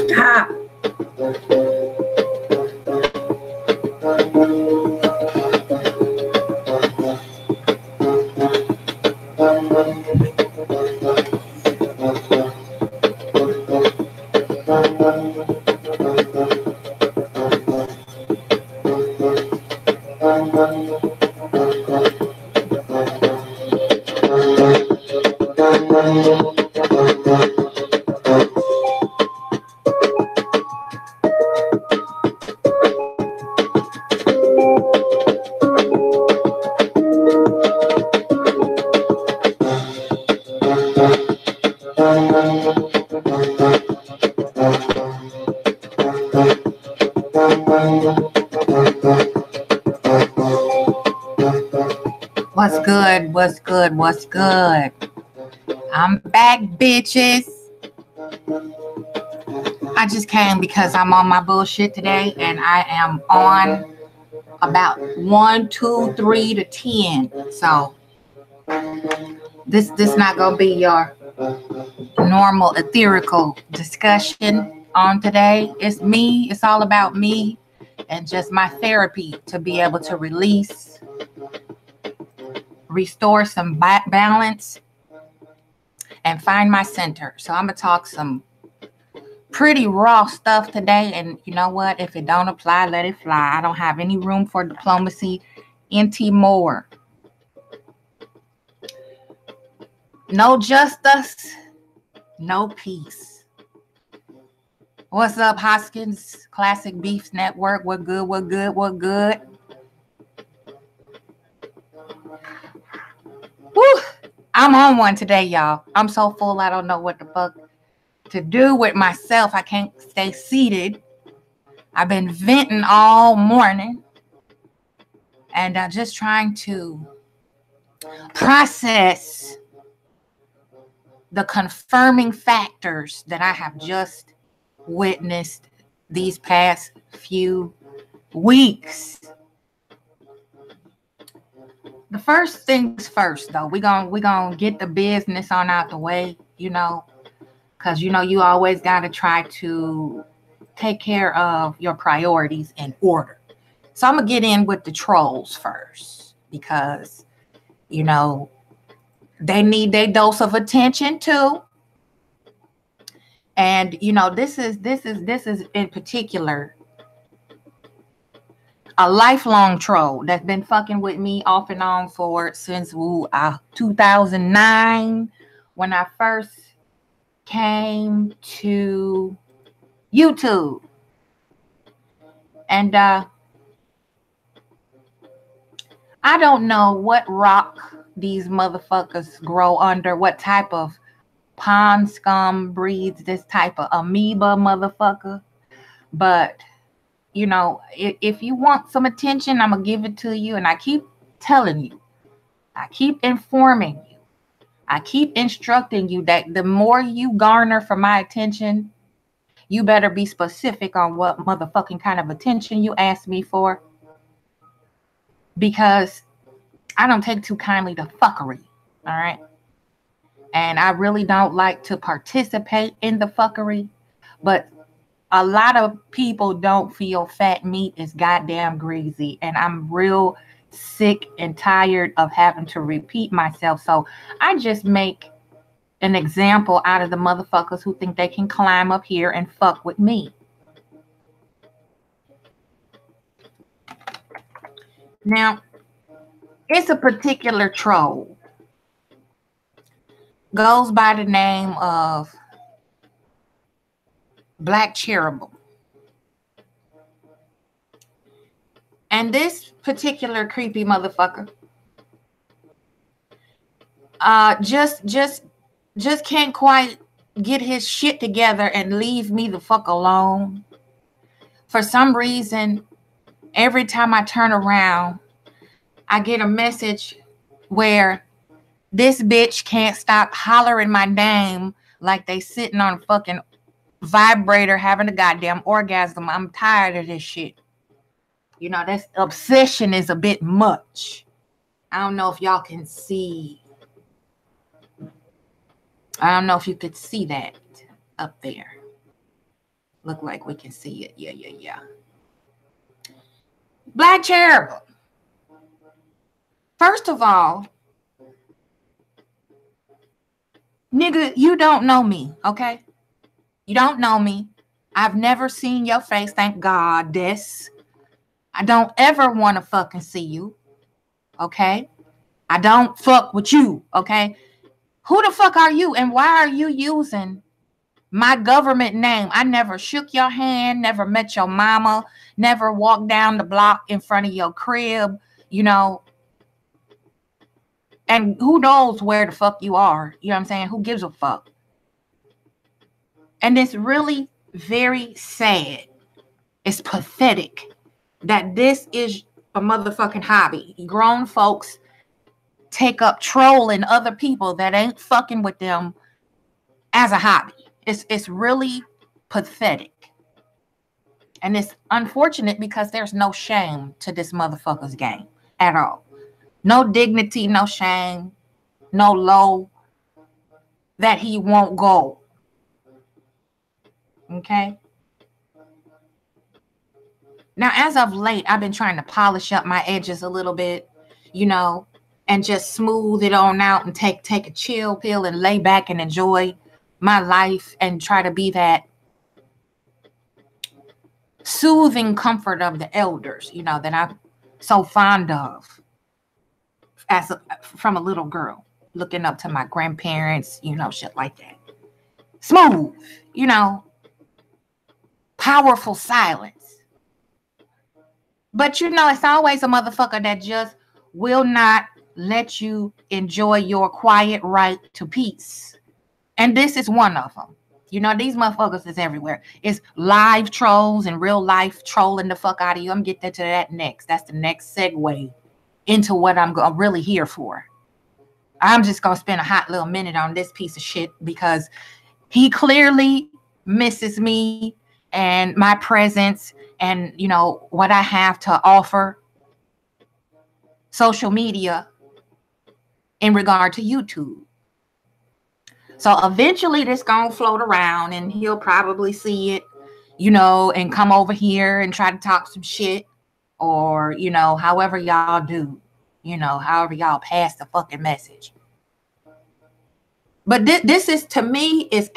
Stop. What's good? What's good? What's good? I'm back, bitches. I just came because I'm on my bullshit today, and I am on about 1, 2, 3 to 10. So this not gonna be your normal etherical discussion on today. It's me. It's all about me and just my therapy to be able to release, restore some balance, and find my center. So I'm gonna talk some pretty raw stuff today, and you know what? If it don't apply, let it fly. I don't have any room for diplomacy anymore. No justice, no peace. What's up, Hoskins Classic Beefs Network? What good? What good? What good? Woo! I'm on one today, y'all. I'm so full, I don't know what the fuck to do with myself. I can't stay seated. I've been venting all morning and just trying to process the confirming factors that I have just witnessed these past few weeks. The first things first, though, we gonna get the business on out the way, you know, because you know you always got to try to take care of your priorities in order. So I'm gonna get in with the trolls first because you know they need their dose of attention too. And you know this is in particular a lifelong troll that's been fucking with me off and on since 2009 when I first came to YouTube. And I don't know what rock these motherfuckers grow under, what type of pond scum breeds this type of amoeba motherfucker. But, you know, if you want some attention, I'm going to give it to you. And I keep telling you, I keep informing you, I keep instructing you that the more you garner for my attention, you better be specific on what motherfucking kind of attention you ask me for. Because I don't take too kindly to fuckery, all right? And I really don't like to participate in the fuckery. But a lot of people don't feel fat meat is goddamn greasy. And I'm real sick and tired of having to repeat myself. So I just make an example out of the motherfuckers who think they can climb up here and fuck with me. Now, it's a particular troll. Goes by the name of Black Cherubim. And this particular creepy motherfucker just can't quite get his shit together and leave me the fuck alone. For some reason, every time I turn around, I get a message where this bitch can't stop hollering my name like they sitting on a fucking vibrator having a goddamn orgasm. I'm tired of this shit. You know, this obsession is a bit much. I don't know if y'all can see. I don't know if you could see that up there. Look like we can see it. Yeah. Black Cherub. First of all, nigga, you don't know me, okay? You don't know me. I've never seen your face, thank God. I don't ever want to fucking see you, okay? I don't fuck with you, okay? Who the fuck are you, and why are you using my government name? I never shook your hand, never met your mama, never walked down the block in front of your crib, you know. And who knows where the fuck you are? You know what I'm saying? Who gives a fuck? And it's really very sad. It's pathetic that this is a motherfucking hobby. Grown folks take up trolling other people that ain't fucking with them as a hobby. It's really pathetic. And it's unfortunate because there's no shame to this motherfucker's game at all. No dignity, no shame, no low that he won't go. Okay? Now, as of late, I've been trying to polish up my edges a little bit, you know, and just smooth it on out and take a chill pill and lay back and enjoy my life and try to be that soothing comfort of the elders, you know, that I'm so fond of from a little girl, looking up to my grandparents, you know, shit like that. Smooth, you know, powerful silence. But, you know, it's always a motherfucker that just will not let you enjoy your quiet right to peace. And this is one of them. You know, these motherfuckers is everywhere. It's live trolls and real life trolling the fuck out of you. I'm getting to that next. That's the next segue into what I'm really here for. I'm just going to spend a hot little minute on this piece of shit because he clearly misses me and my presence and, you know, what I have to offer social media in regard to YouTube. So eventually this gonna float around and he'll probably see it, you know, and come over here and try to talk some shit or, you know, however y'all do, you know, however y'all pass the fucking message. But this is, to me, is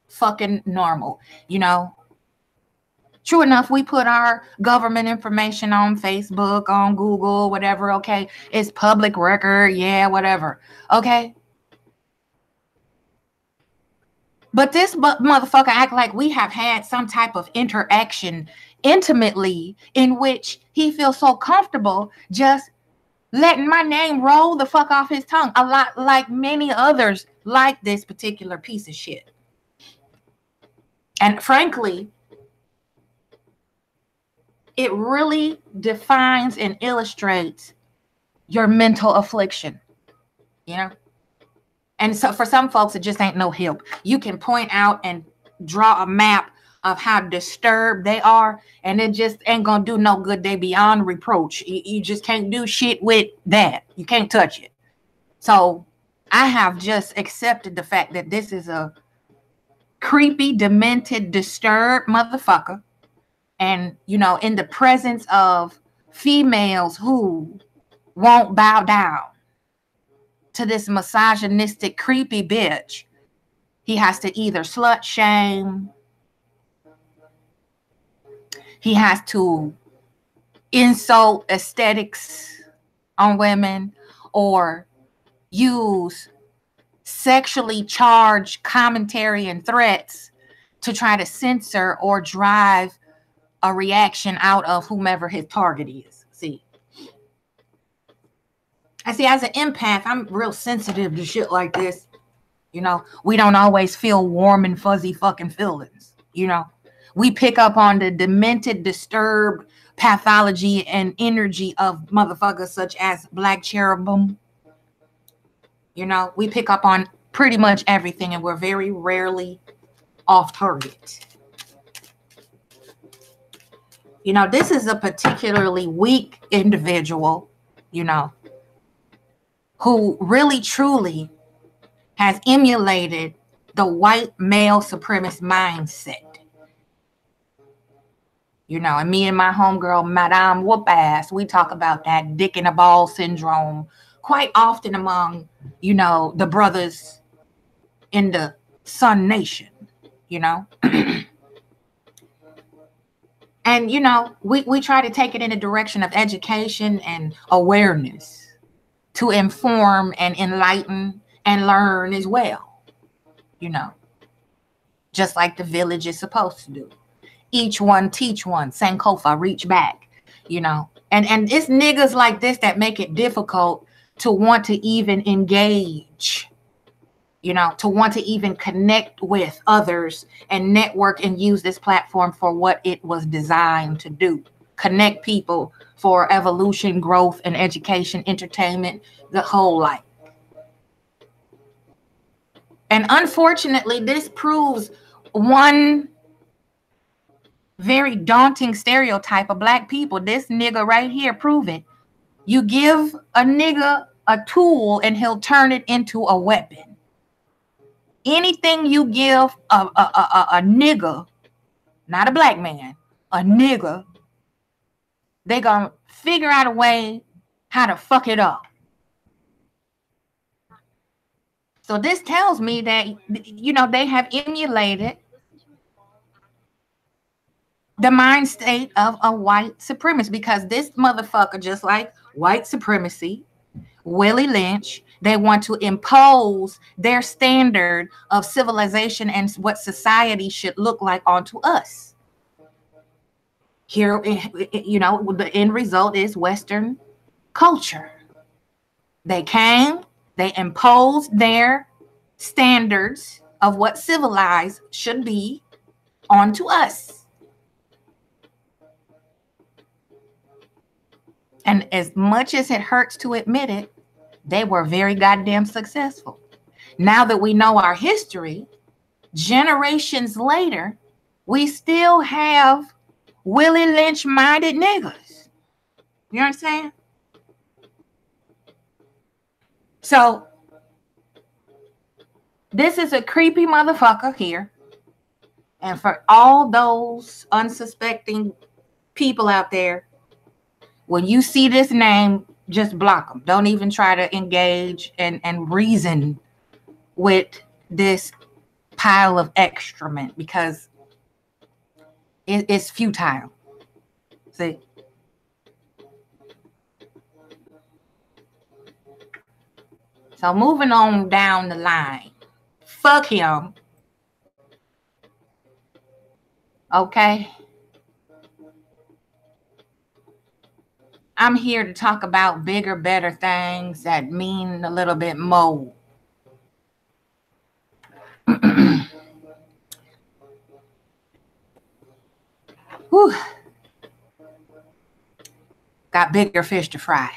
fucking normal, you know. True enough, we put our government information on Facebook, on Google, whatever, okay? It's public record, yeah, whatever, okay? But this motherfucker act like we have had some type of interaction intimately in which he feels so comfortable just letting my name roll the fuck off his tongue. A lot like many others like this particular piece of shit. And frankly, it really defines and illustrates your mental affliction, you know? And so for some folks, it just ain't no help. You can point out and draw a map of how disturbed they are, and it just ain't gonna do no good. They beyond reproach. You just can't do shit with that. You can't touch it. So I have just accepted the fact that this is a creepy, demented, disturbed motherfucker. And, you know, in the presence of females who won't bow down to this misogynistic, creepy bitch, he has to either slut shame, he has to insult aesthetics on women, or use sexually charged commentary and threats to try to censor or drive a reaction out of whomever his target is. See, as an empath, I'm real sensitive to shit like this. You know, we don't always feel warm and fuzzy fucking feelings, you know. We pick up on the demented, disturbed pathology and energy of motherfuckers such as Black Cherubim. You know, we pick up on pretty much everything, and we're very rarely off target. You know, this is a particularly weak individual, you know, who really truly has emulated the white male supremacist mindset. You know, and me and my homegirl, Madame Whoop Ass, we talk about that dick in a ball syndrome quite often among, you know, the brothers in the Sun Nation, you know. And, you know, we try to take it in a direction of education and awareness to inform and enlighten and learn as well, you know, just like the village is supposed to do. Each one teach one, Sankofa, reach back, you know. And it's niggas like this that make it difficult to want to even engage, you know, to want to even connect with others and network and use this platform for what it was designed to do. Connect people for evolution, growth, and education, entertainment, the whole life. And unfortunately, this proves one very daunting stereotype of Black people. This nigga right here prove it. You give a nigga a tool and he'll turn it into a weapon. Anything you give a nigga, not a Black man, a nigga, they gonna figure out a way how to fuck it up. So this tells me that, you know, they have emulated the mind state of a white supremacist, because this motherfucker, just like white supremacy, Willie Lynch, they want to impose their standard of civilization and what society should look like onto us. Here, you know, the end result is Western culture. They came, they imposed their standards of what civilized should be onto us. And as much as it hurts to admit it, they were very goddamn successful. Now that we know our history, generations later, we still have Willie Lynch-minded niggas. You know what I'm saying? So, this is a creepy motherfucker here. And for all those unsuspecting people out there, when you see this name, just block them. Don't even try to engage and reason with this pile of excrement, because it's futile. See? So moving on down the line. Fuck him. Okay? I'm here to talk about bigger, better things that mean a little bit more. Whew. Got bigger fish to fry.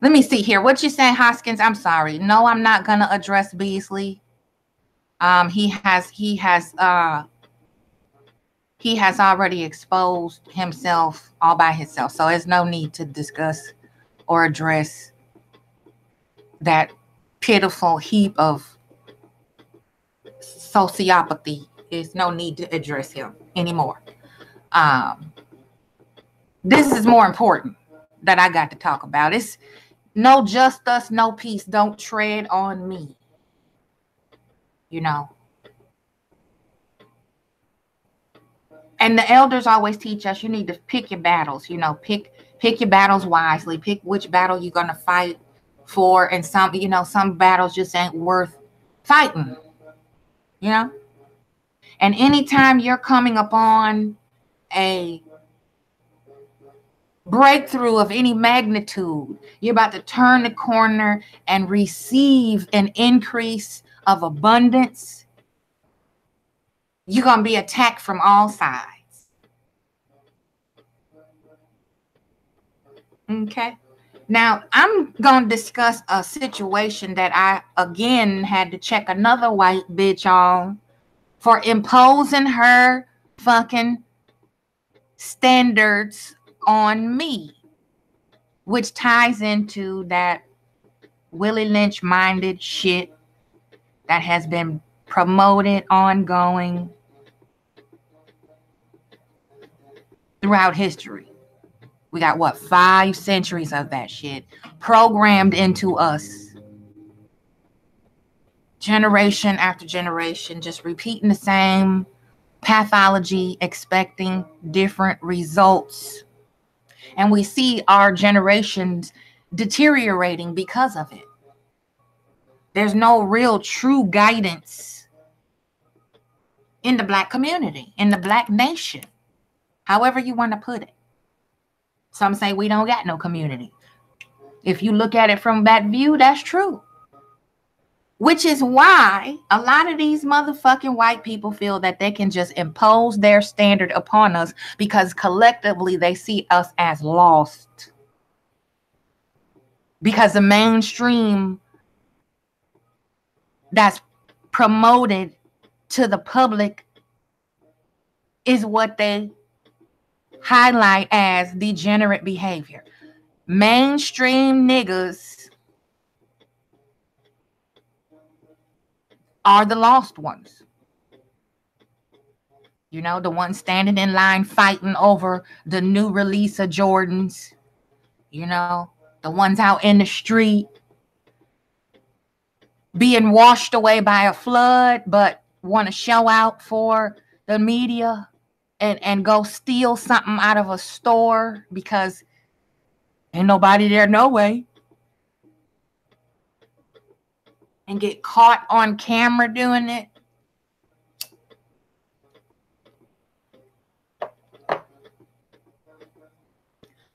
Let me see here. What you say, Hoskins? I'm sorry. No, I'm not gonna address Beasley. He has already exposed himself all by himself. So there's no need to discuss or address that pitiful heap of sociopathy. There's no need to address him anymore. This is more important that I got to talk about. It's no justice, no peace. Don't tread on me. You know. And the elders always teach us you need to pick your battles, you know, pick your battles wisely, pick which battle you're going to fight for. And some, you know, some battles just ain't worth fighting, you know. And anytime you're coming upon a breakthrough of any magnitude, you're about to turn the corner and receive an increase of abundance. you're going to be attacked from all sides. Okay. Now, I'm going to discuss a situation that I, again, had to check another white bitch on for imposing her fucking standards on me, which ties into that Willie Lynch minded shit that has been promoted ongoing throughout history. We got what, 5 centuries of that shit programmed into us, generation after generation, just repeating the same pathology, expecting different results. And we see our generations deteriorating because of it. There's no real true guidance in the Black community, in the Black nation, however you want to put it. Some say we don't got no community. If you look at it from that view, that's true. Which is why a lot of these motherfucking white people feel that they can just impose their standard upon us because collectively they see us as lost. Because the mainstream that's promoted to the public is what they highlight as degenerate behavior. Mainstream niggas are the lost ones. You know, the ones standing in line fighting over the new release of Jordans. You know, the ones out in the street being washed away by a flood, but want to show out for the media and go steal something out of a store because ain't nobody there no way. And get caught on camera doing it.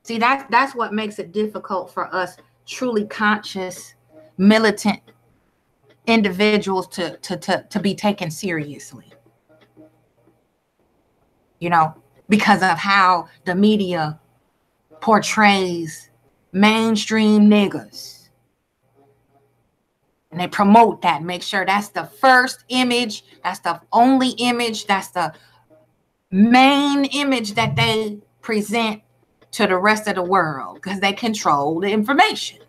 See, that's what makes it difficult for us truly conscious, militant individuals to be taken seriously. You know, because of how the media portrays mainstream niggas. And they promote that, make sure that's the first image, that's the only image, that's the main image that they present to the rest of the world because they control the information.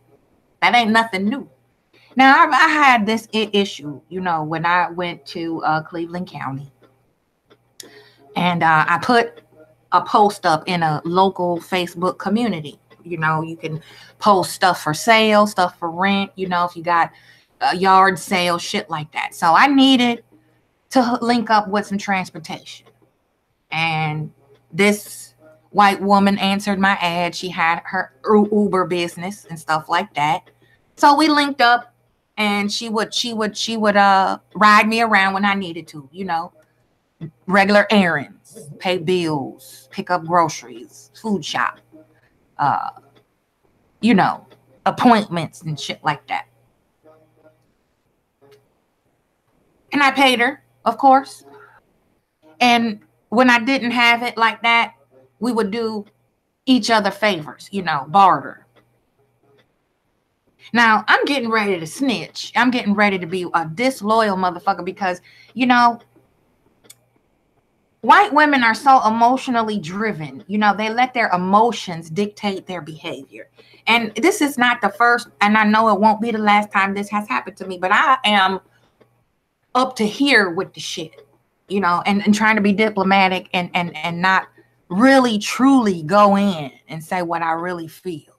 That ain't nothing new. Now, I had this issue, you know, when I went to Cleveland County. And I put a post up in a local Facebook community. You know, you can post stuff for sale, stuff for rent, you know, if you got a yard sale, shit like that. So I needed to link up with some transportation. And this white woman answered my ad. She had her Uber business and stuff like that. So we linked up and she would ride me around when I needed to, you know. Regular errands, pay bills, pick up groceries, food shop, you know, appointments and shit like that. And I paid her, of course. And when I didn't have it like that, we would do each other favors, you know, barter. Now, I'm getting ready to snitch. I'm getting ready to be a disloyal motherfucker because, you know, white women are so emotionally driven. You know, they let their emotions dictate their behavior. And this is not the first, and I know it won't be the last time this has happened to me, but I am up to here with the shit, you know, and trying to be diplomatic and not really truly go in and say what I really feel.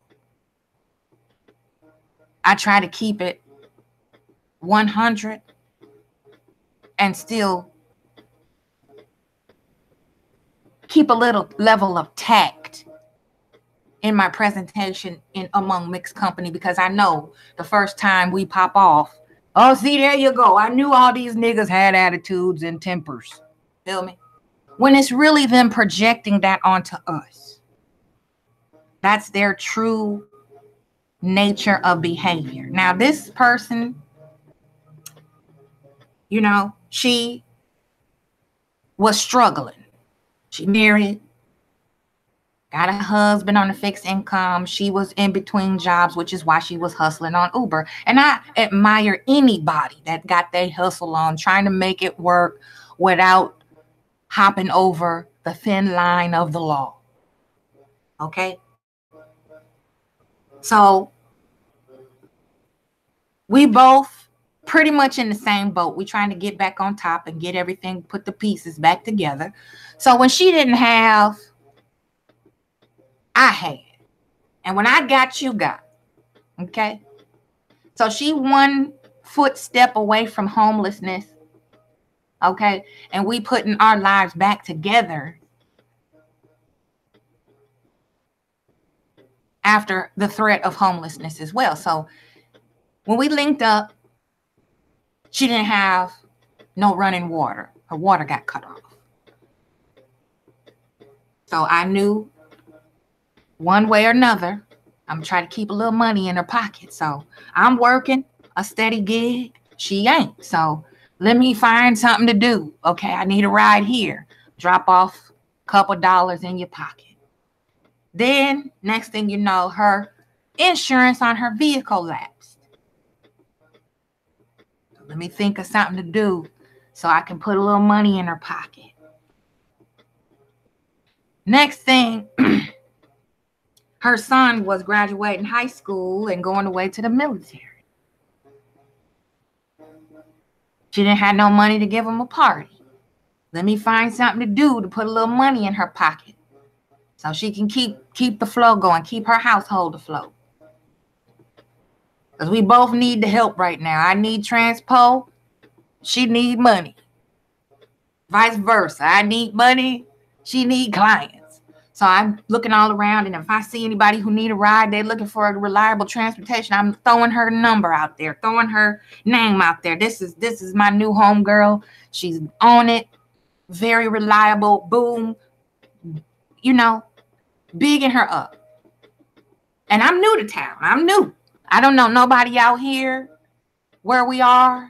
I try to keep it 100 and still keep a little level of tact in my presentation among mixed company, because I know the first time we pop off, oh, see, there you go. I knew all these niggas had attitudes and tempers. Feel me? When it's really them projecting that onto us. That's their true nature of behavior. Now, this person, you know, she was struggling. She married, got a husband on a fixed income. She was in between jobs, which is why she was hustling on Uber. And I admire anybody that got their hustle on, trying to make it work without hopping over the thin line of the law. Okay? So we both pretty much in the same boat. We trying to get back on top and get everything, put the pieces back together. So when she didn't have, I had. And when I got, you got. Okay? So she 1 footstep away from homelessness. Okay? And we putting our lives back together after the threat of homelessness as well. So when we linked up, she didn't have no running water. Her water got cut off. So I knew one way or another, I'm trying to keep a little money in her pocket. So I'm working a steady gig. She ain't. So let me find something to do. Okay, I need a ride here. Drop off a couple dollars in your pocket. Then next thing you know, her insurance on her vehicle lapsed. So let me think of something to do so I can put a little money in her pocket. Next thing, her son was graduating high school and going away to the military. She didn't have no money to give him a party. Let me find something to do to put a little money in her pocket so she can keep the flow going, keep her household afloat. Because we both need the help right now. I need transpo. She need money. Vice versa. I need money. She need clients. So I'm looking all around, and if I see anybody who need a ride, they're looking for a reliable transportation, I'm throwing her number out there, throwing her name out there. This is my new home girl. She's on it. Very reliable. Boom. You know, bigging her up. And I'm new to town. I'm new. I don't know nobody out here where we are.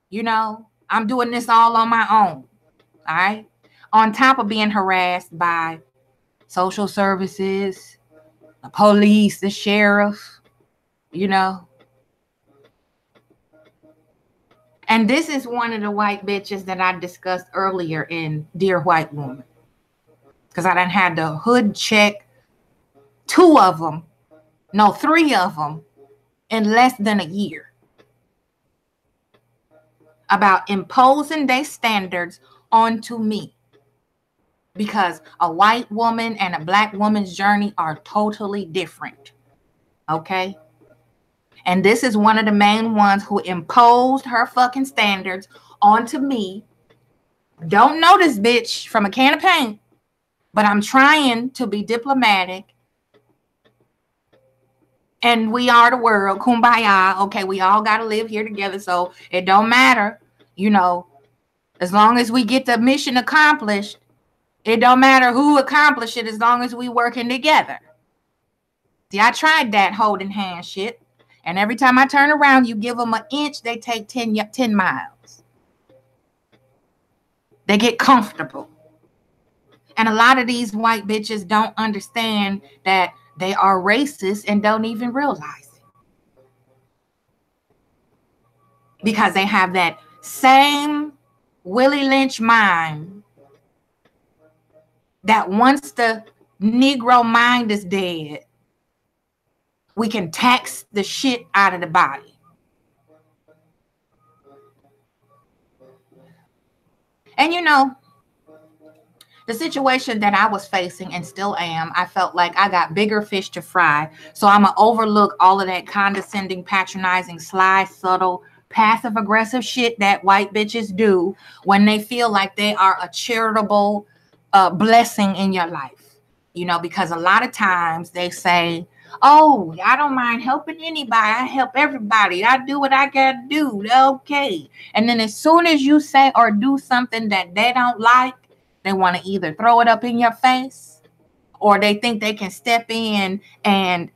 You know, I'm doing this all on my own. All right. On top of being harassed by social services, the police, the sheriff, you know. And this is one of the white bitches that I discussed earlier in Dear White Woman. Because I done had the hood check 3 of them in less than a year. About imposing their standards onto me. Because a white woman and a black woman's journey are totally different. Okay? And this is one of the main ones who imposed her fucking standards onto me. Don't know this bitch from a can of paint, but I'm trying to be diplomatic. And we are the world. Kumbaya. Okay, we all got to live here together. So it don't matter, you know, as long as we get the mission accomplished. It don't matter who accomplished it as long as we working together. See, I tried that holding hand shit. And every time I turn around, you give them an inch, they take 10 miles. They get comfortable. And a lot of these white bitches don't understand that they are racist and don't even realize it. Because they have that same Willie Lynch mind that once the Negro mind is dead, we can tax the shit out of the body. And you know, the situation that I was facing and still am, I felt like I got bigger fish to fry. So I'm going to overlook all of that condescending, patronizing, sly, subtle, passive-aggressive shit that white bitches do when they feel like they are a charitable blessing in your life. You know, because a lot of times they say, oh, I don't mind helping anybody. I help everybody. I do what I got to do. Okay. And then as soon as you say or do something that they don't like, they want to either throw it up in your face or they think they can step in and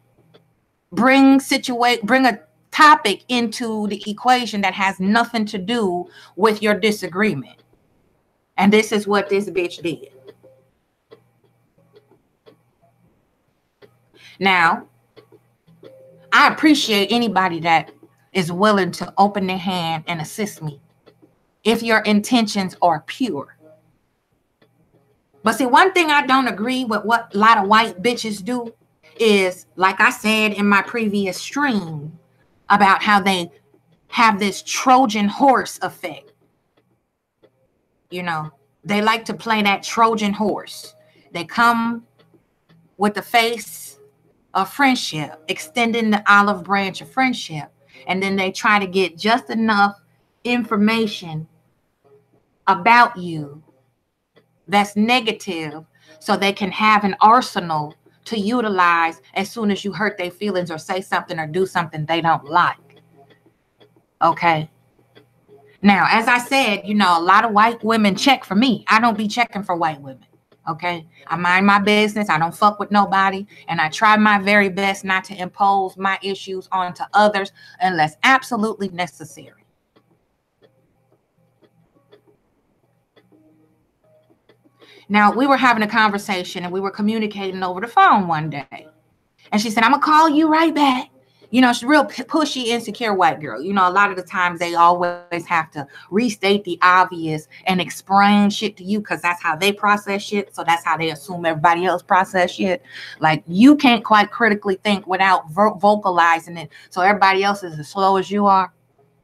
bring a topic into the equation that has nothing to do with your disagreement. And this is what this bitch did. Now, I appreciate anybody that is willing to open their hand and assist me if your intentions are pure. But see, one thing I don't agree with what a lot of white bitches do is, like I said in my previous stream, about how they have this Trojan horse effect. You know, they like to play that Trojan horse. They come with the face of friendship, extending the olive branch of friendship, and then they try to get just enough information about you that's negative so they can have an arsenal to utilize as soon as you hurt their feelings or say something or do something they don't like. Okay. Now, as I said, you know, a lot of white women check for me. I don't be checking for white women. Okay. I mind my business. I don't fuck with nobody. And I try my very best not to impose my issues onto others unless absolutely necessary. Now, we were having a conversation and we were communicating over the phone one day. And she said, I'm going to call you right back. You know, she's a real pushy, insecure white girl. You know, a lot of the times they always have to restate the obvious and explain shit to you because that's how they process shit. So that's how they assume everybody else process shit. Like, you can't quite critically think without vocalizing it. So everybody else is as slow as you are.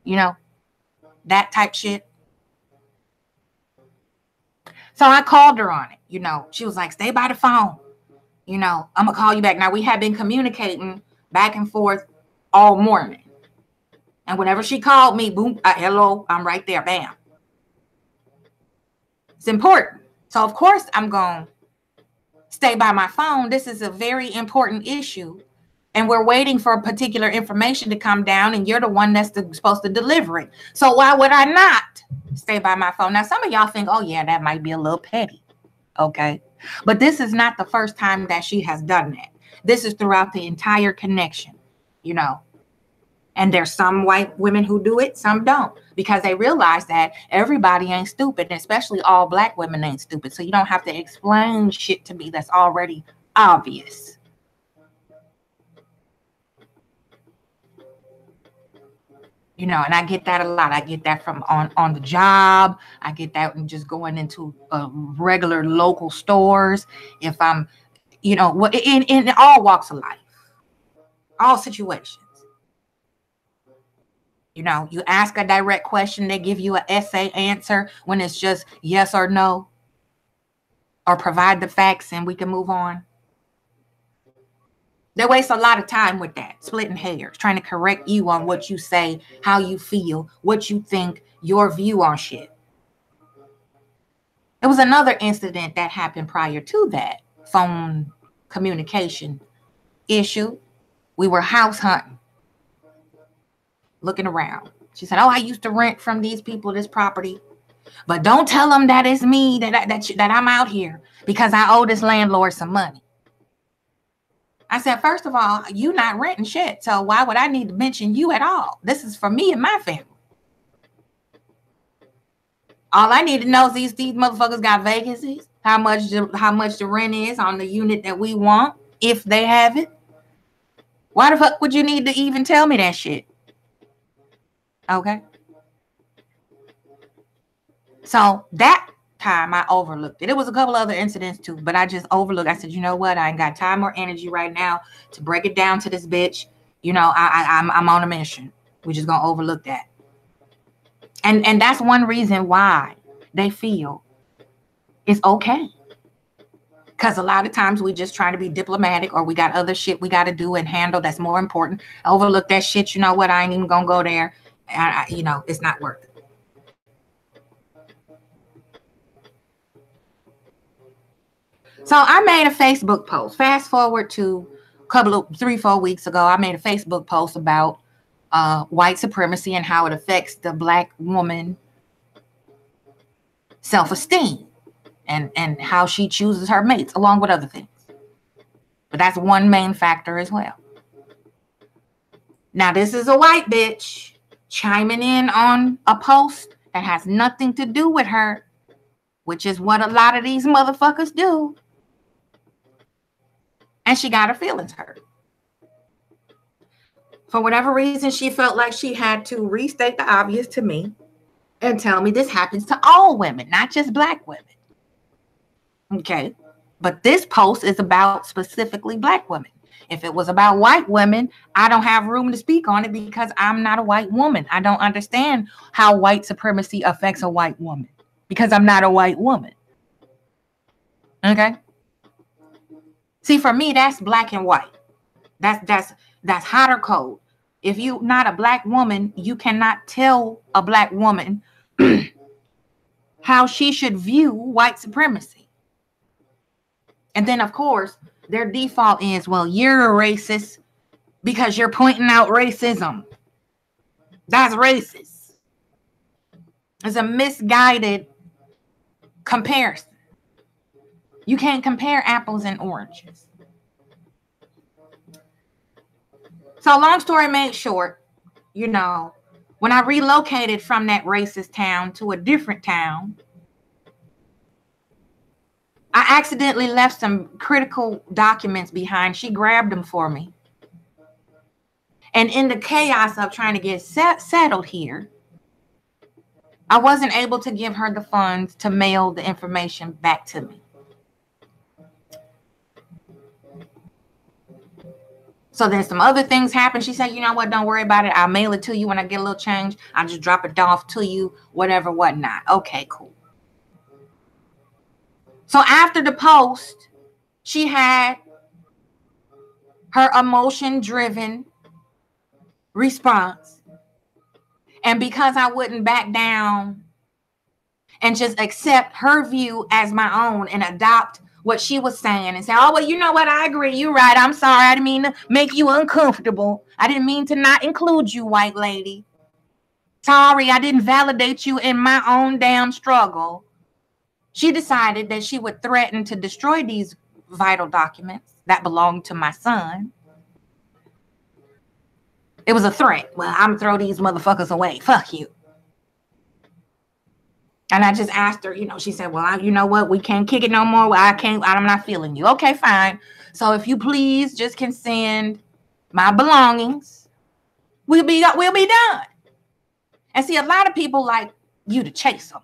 You know, that type shit. So I called her on it. You know, she was like, stay by the phone. You know, I'm going to call you back. Now, we had been communicating back and forth all morning. And whenever she called me, boom, hello, I'm right there. Bam. It's important. So, of course, I'm going to stay by my phone. This is a very important issue. And we're waiting for a particular information to come down. And you're the one that's supposed to deliver it. So why would I not stay by my phone? Now, some of y'all think, oh, yeah, that might be a little petty. Okay. But this is not the first time that she has done that. This is throughout the entire connection, you know. And there's some white women who do it, some don't, because they realize that everybody ain't stupid, and especially all black women ain't stupid. So you don't have to explain shit to me that's already obvious. You know, and I get that a lot. I get that from on the job. I get that when just going into regular local stores. If I'm, you know, in all walks of life, all situations. You know, you ask a direct question, they give you an essay answer when it's just yes or no, or provide the facts and we can move on. They waste a lot of time with that, splitting hairs, trying to correct you on what you say, how you feel, what you think, your view on shit. There was another incident that happened prior to that phone communication issue. We were house hunting, looking around. She said, oh, I used to rent from these people this property, but don't tell them that it's me, that I'm out here because I owe this landlord some money. I said, first of all, you not renting shit, so why would I need to mention you at all? This is for me and my family. All I need to know is these motherfuckers got vacancies, how much the rent is on the unit that we want, if they have it. Why the fuck would you need to even tell me that shit? Okay. So that time I overlooked it. It was a couple other incidents too, but I just overlooked. I said, you know what? I ain't got time or energy right now to break it down to this bitch. You know, I'm on a mission. We're just gonna overlook that. And that's one reason why they feel it's okay. Because a lot of times we just trying to be diplomatic, or we got other shit we got to do and handle that's more important. Overlook that shit. You know what? I ain't even gonna go there. You know, it's not worth it. So I made a Facebook post. Fast forward to a couple of 3-4 weeks ago, I made a Facebook post about white supremacy and how it affects the black woman self-esteem and how she chooses her mates, along with other things. But that's one main factor as well. Now, this is a white bitch chiming in on a post that has nothing to do with her, which is what a lot of these motherfuckers do. And she got her feelings hurt. For whatever reason, she felt like she had to restate the obvious to me and tell me this happens to all women, not just black women. Okay. But this post is about specifically black women. If it was about white women, I don't have room to speak on it because I'm not a white woman. I don't understand how white supremacy affects a white woman because I'm not a white woman. Okay. See, for me, that's black and white. That's hot or cold. If you're not a black woman, you cannot tell a black woman how she should view white supremacy. And then, of course, their default is, well, you're a racist because you're pointing out racism. That's racist. It's a misguided comparison. You can't compare apples and oranges. So long story made short, you know, when I relocated from that racist town to a different town, I accidentally left some critical documents behind. She grabbed them for me. And in the chaos of trying to get settled here, I wasn't able to give her the funds to mail the information back to me. So then some other things happened. She said, you know what, don't worry about it. I'll mail it to you when I get a little change. I'll just drop it off to you, whatever, whatnot. Okay, cool. So after the post, she had her emotion-driven response. And because I wouldn't back down and just accept her view as my own and adopt what she was saying and say, oh, well, you know what? I agree. You're right. I'm sorry. I didn't mean to make you uncomfortable. I didn't mean to not include you, white lady. Sorry, I didn't validate you in my own damn struggle. She decided that she would threaten to destroy these vital documents that belonged to my son. It was a threat. Well, I'm gonna throw these motherfuckers away. Fuck you. And I just asked her, you know, she said, well, you know what? We can't kick it no more. Well, I'm not feeling you. Okay, fine. So if you please just can send my belongings, we'll be done. And see, a lot of people like you to chase them.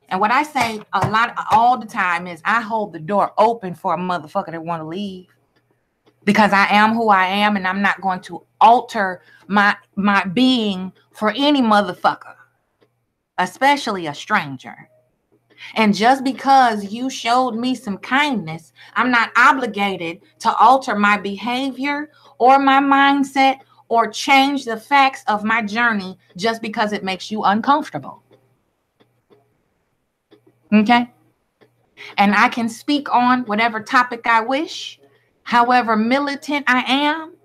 And what I say all the time is I hold the door open for a motherfucker that want to leave. Because I am who I am and I'm not going to alter my being for any motherfucker. Especially a stranger. And just because you showed me some kindness, I'm not obligated to alter my behavior or my mindset or change the facts of my journey just because it makes you uncomfortable. Okay? And I can speak on whatever topic I wish, however militant I am,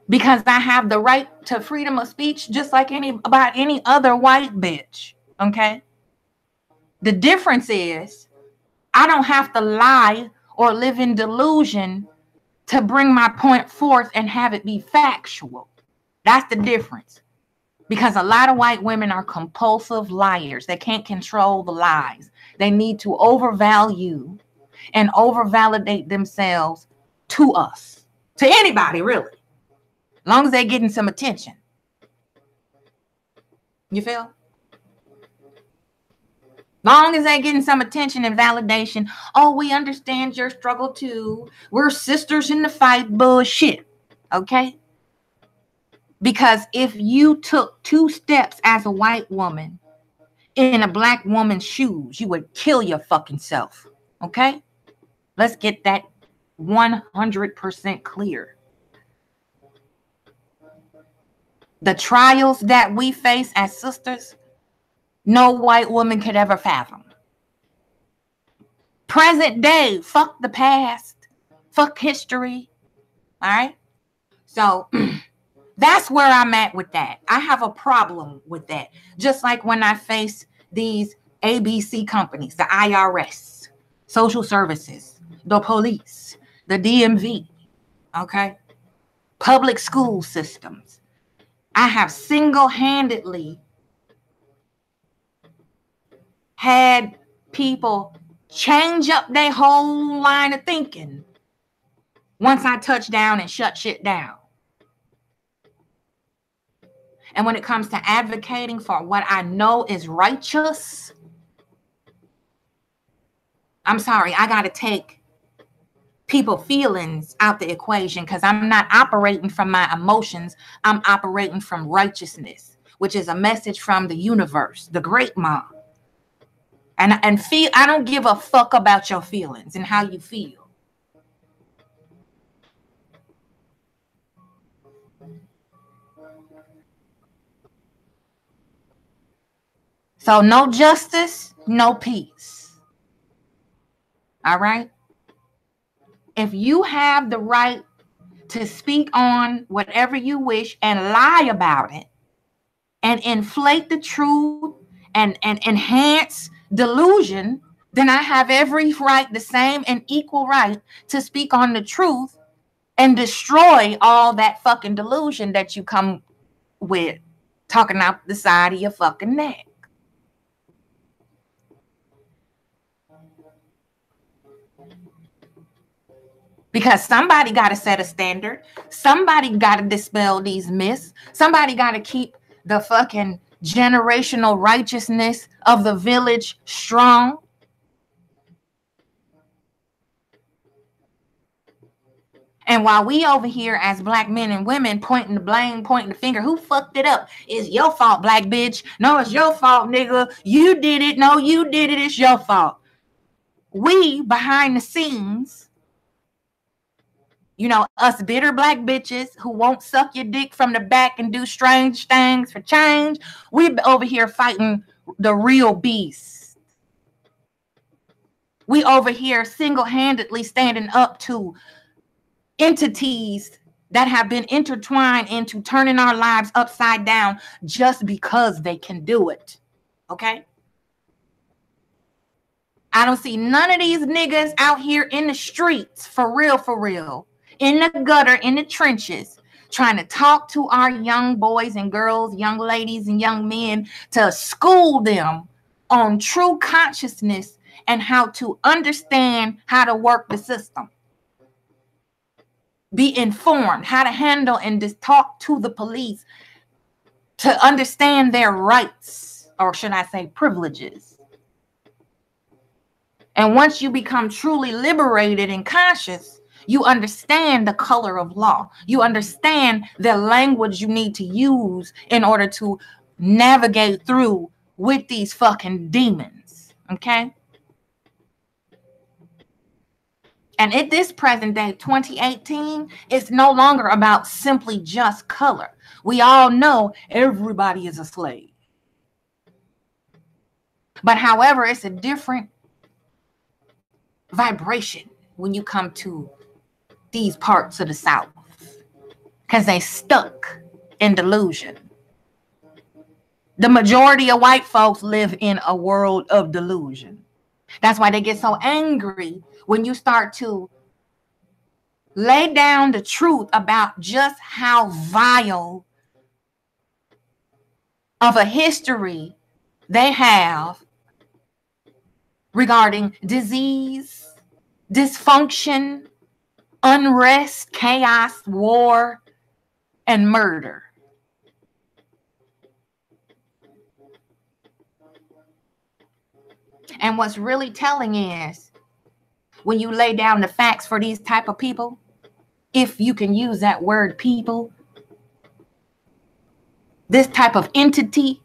because I have the right to freedom of speech just like about any other white bitch, okay? The difference is I don't have to lie or live in delusion to bring my point forth and have it be factual. That's the difference. Because a lot of white women are compulsive liars. They can't control the lies. They need to overvalue and overvalidate themselves to us, to anybody really. As long as they're getting some attention. You feel? Long as they're getting some attention and validation. Oh, we understand your struggle too. We're sisters in the fight. Bullshit. Okay? Because if you took 2 steps as a white woman in a black woman's shoes, you would kill your fucking self. Okay? Let's get that 100% clear. The trials that we face as sisters, no white woman could ever fathom. Present day, fuck the past, fuck history. All right? So that's where I'm at with that. I have a problem with that. Just like when I face these ABC companies, the IRS, social services, the police, the DMV, okay? Public school systems. I have single-handedly had people change up their whole line of thinking once I touched down and shut shit down. And when it comes to advocating for what I know is righteous, I'm sorry, I got to take people's feelings out the equation, because I'm not operating from my emotions. I'm operating from righteousness, which is a message from the universe, the great mom. And feel, I don't give a fuck about your feelings and how you feel. So no justice, no peace. All right? If you have the right to speak on whatever you wish and lie about it and inflate the truth and enhance delusion, then I have every right, the same and equal right, to speak on the truth and destroy all that fucking delusion that you come with, talking out the side of your fucking neck. Because somebody got to set a standard. Somebody got to dispel these myths. Somebody got to keep the fucking generational righteousness of the village strong. And while we over here as black men and women pointing the blame, pointing the finger, who fucked it up? It's your fault, black bitch. No, it's your fault, nigga. You did it. No, you did it. It's your fault. We behind the scenes, you know, us bitter black bitches who won't suck your dick from the back and do strange things for change. We over here fighting the real beast. We over here single-handedly standing up to entities that have been intertwined into turning our lives upside down just because they can do it. Okay? I don't see none of these niggas out here in the streets, for real, in the gutter, in the trenches, trying to talk to our young boys and girls, young ladies and young men, to school them on true consciousness and how to understand how to work the system. Be informed how to handle and just talk to the police to understand their rights, or should I say privileges. And once you become truly liberated and conscious, you understand the color of law. You understand the language you need to use in order to navigate through with these fucking demons. Okay? And at this present day, 2018, it's no longer about simply just color. We all know everybody is a slave. But however, it's a different vibration when you come to these parts of the South, because they stuck in delusion. The majority of white folks live in a world of delusion. That's why they get so angry when you start to lay down the truth about just how vile of a history they have regarding disease, dysfunction, unrest, chaos, war, and murder. And what's really telling is, when you lay down the facts for these type of people, if you can use that word people, this type of entity,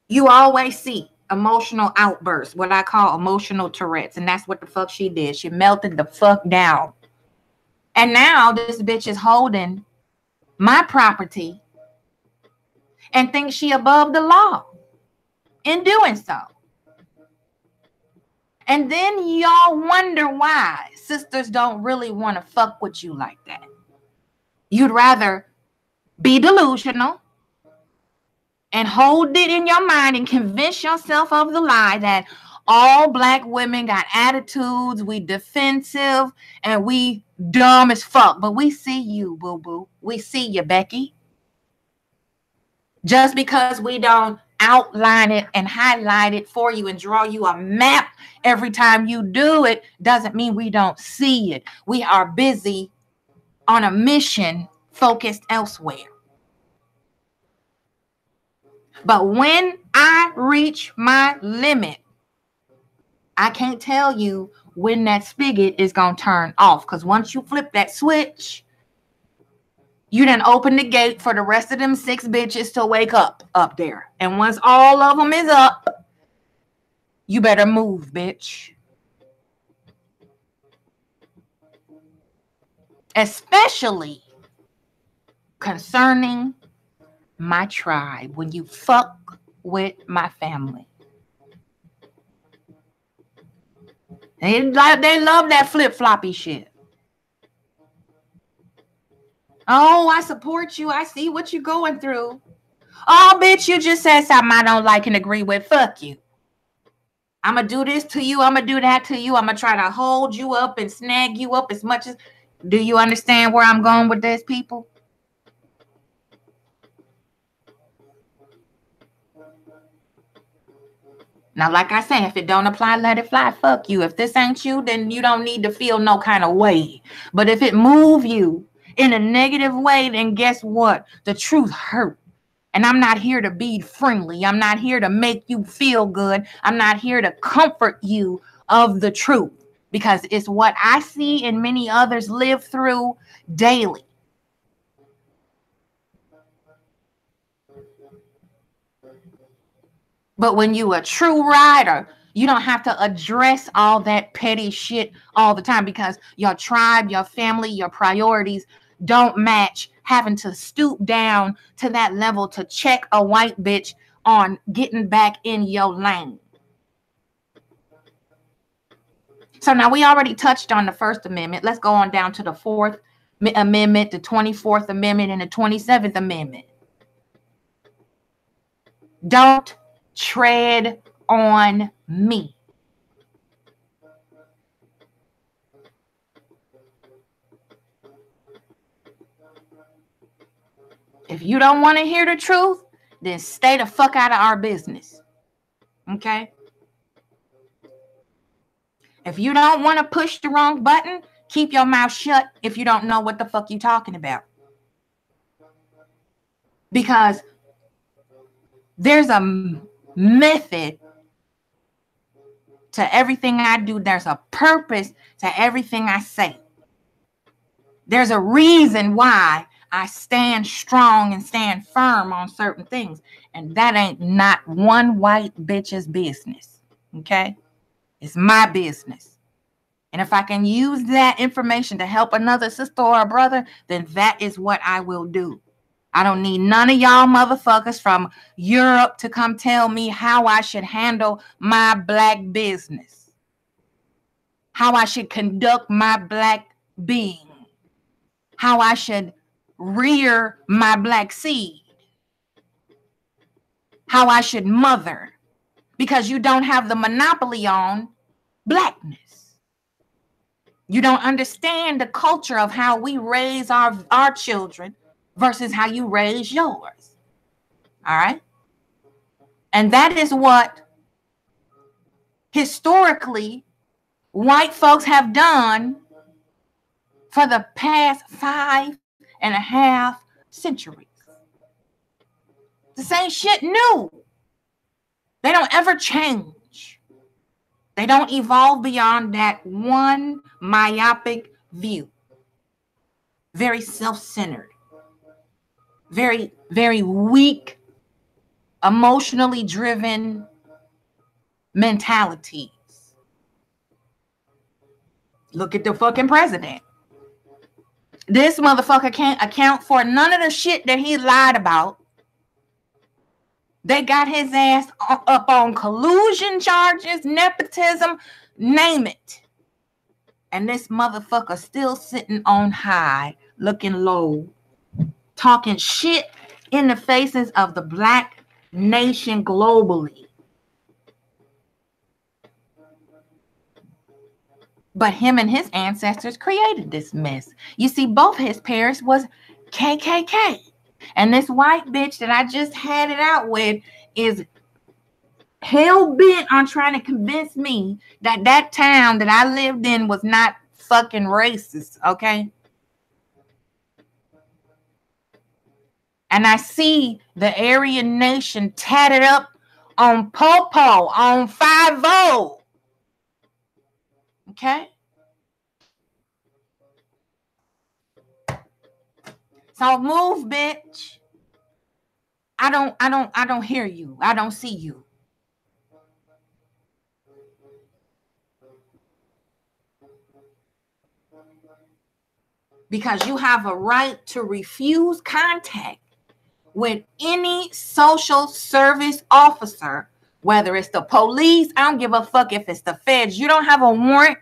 you always see emotional outbursts, what I call emotional Tourette's. And that's what the fuck she did. She melted the fuck down. And now this bitch is holding my property and thinks she above the law in doing so. And then y'all wonder why sisters don't really want to fuck with you like that. You'd rather be delusional and hold it in your mind and convince yourself of the lie that all black women got attitudes, we defensive, and we dumb as fuck. But we see you, boo-boo. We see you, Becky. Just because we don't outline it and highlight it for you and draw you a map every time you do it doesn't mean we don't see it. We are busy on a mission focused elsewhere. But when I reach my limit, I can't tell you when that spigot is going to turn off, because once you flip that switch, you done open the gate for the rest of them 6 bitches to wake up there. And once all of them is up, you better move, bitch. Especially concerning my tribe, when you fuck with my family. They love that flip-floppy shit. Oh, I support you. I see what you're going through. Oh, bitch, you just said something I don't like and agree with. Fuck you. I'm going to do this to you. I'm going to do that to you. I'm going to try to hold you up and snag you up as much as... Do you understand where I'm going with this, people? Now, like I say, if it don't apply, let it fly. Fuck you. If this ain't you, then you don't need to feel no kind of way. But if it move you in a negative way, then guess what? The truth hurt. And I'm not here to be friendly. I'm not here to make you feel good. I'm not here to comfort you of the truth, because it's what I see and many others live through daily. But when you a true rider, you don't have to address all that petty shit all the time, because your tribe, your family, your priorities don't match having to stoop down to that level to check a white bitch on getting back in your lane. So now we already touched on the First Amendment. Let's go on down to the Fourth Amendment, the 24th Amendment, and the 27th Amendment. Don't tread on me. If you don't want to hear the truth, then stay the fuck out of our business. Okay? If you don't want to push the wrong button, keep your mouth shut if you don't know what the fuck you're talking about. Because there's a method to everything I do. There's a purpose to everything I say. There's a reason why I stand strong and stand firm on certain things. And that ain't not one white bitch's business. Okay? It's my business. And if I can use that information to help another sister or a brother, then that is what I will do. I don't need none of y'all motherfuckers from Europe to come tell me how I should handle my black business, how I should conduct my black being, how I should rear my black seed, how I should mother, because you don't have the monopoly on blackness. You don't understand the culture of how we raise our children versus how you raise yours. All right? And that is what historically white folks have done for the past 5.5 centuries. This ain't shit new. They don't ever change. They don't evolve beyond that one myopic view. Very self-centered. Very, very weak, emotionally driven mentalities. Look at the fucking president. This motherfucker can't account for none of the shit that he lied about. They got his ass up on collusion charges, nepotism, name it. And this motherfucker still sitting on high, looking low, talking shit in the faces of the black nation globally. But him and his ancestors created this mess. You see, both his parents was KKK. And this white bitch that I just had it out with is hell-bent on trying to convince me that that town that I lived in was not fucking racist, okay? And I see the Aryan Nation tatted up on Popo, on 5-0. Okay? So move, bitch. I don't hear you. I don't see you. Because you have a right to refuse contact with any social service officer, whether it's the police, I don't give a fuck if it's the feds. You don't have a warrant.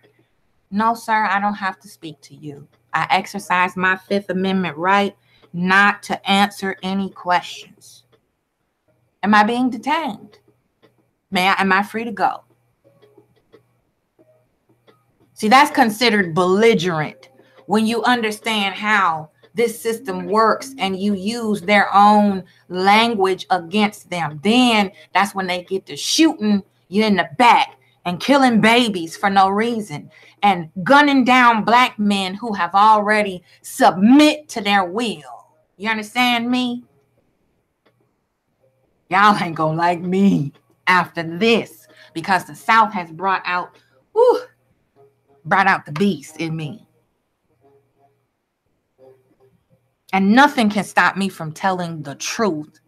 No, sir, I don't have to speak to you. I exercise my Fifth Amendment right not to answer any questions. Am I being detained? Am I free to go? See, that's considered belligerent when you understand how this system works and you use their own language against them. Then that's when they get to shooting you in the back and killing babies for no reason and gunning down black men who have already submit to their will. You understand me? Y'all ain't gonna like me after this because the South has brought out the beast in me. And nothing can stop me from telling the truth.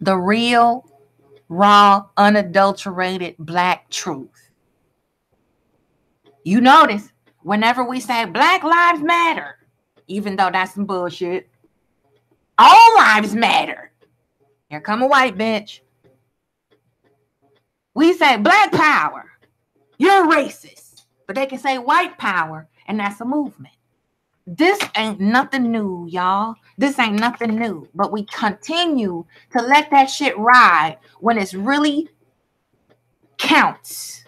The real, raw, unadulterated black truth. You notice whenever we say Black Lives Matter, even though that's some bullshit, all lives matter. Here come a white bitch. We say Black Power, you're racist. But they can say white power, and that's a movement. This ain't nothing new, y'all. This ain't nothing new. But we continue to let that shit ride when it's really counts.